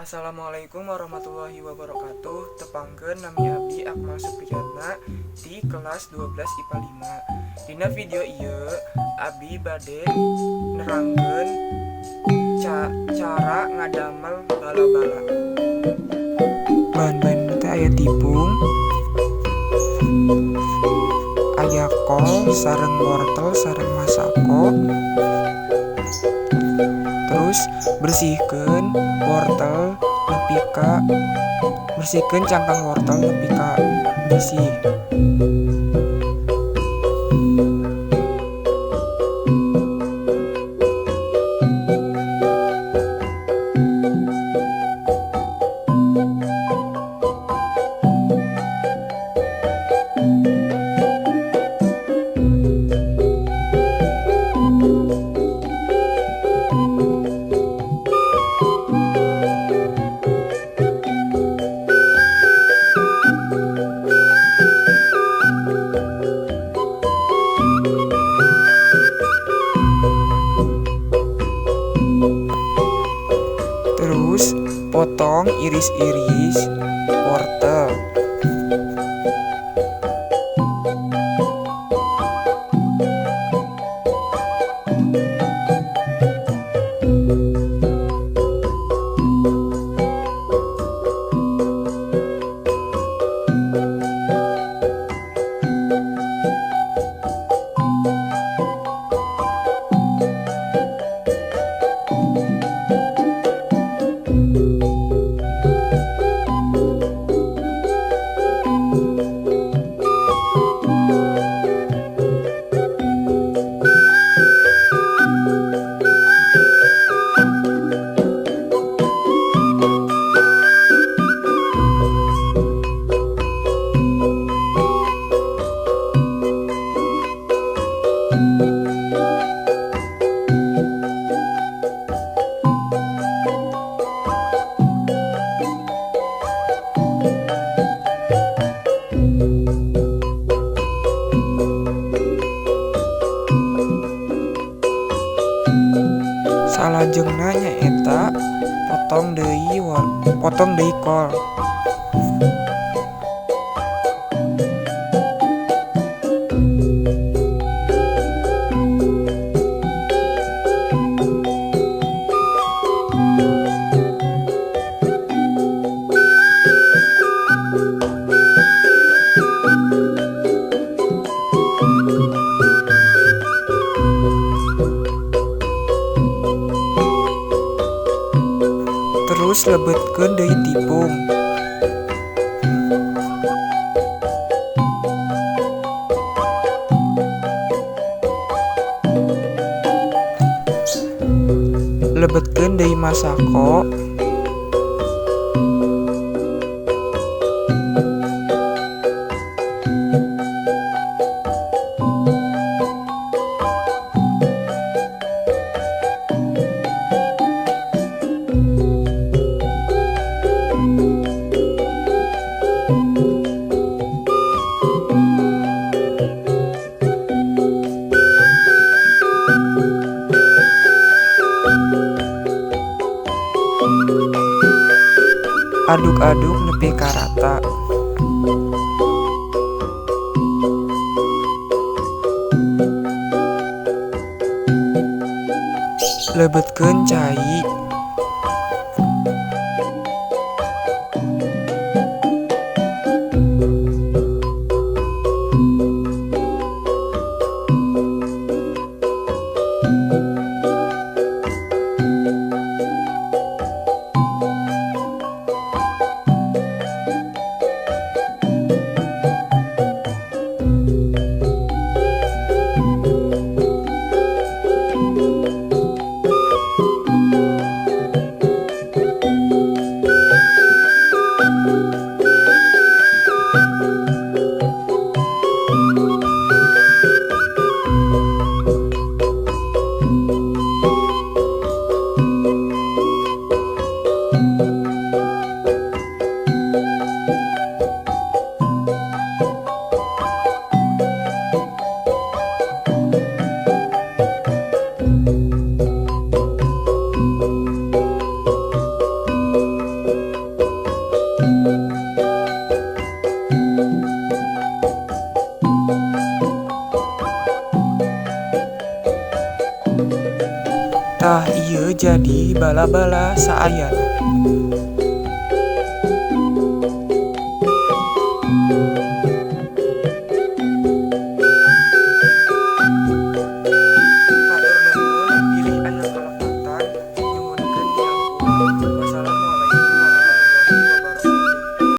Assalamualaikum warahmatullahi wabarakatuh. Tepangkeun nami abdi Akmal Supriyatna di kelas 12 IPA 5. Dina video ieu abdi bade nerangkeun cara ngadamel bala-bala. Bahan-bahan teh aya tepung, aya kol sareng wortel sareng masako. Terus bersihkeun wortel bersihkeun cangkang wortel nepi ka bersih. Terus potong iris-iris wortel. Salajengna nyaeta potong deui kol. Terus lebetkeun deui tepung. Lebetkeun deui masako. Aduk-aduk nepi ka rata. Lebetkeun cai. Tah ieu jadi bala-bala saayat.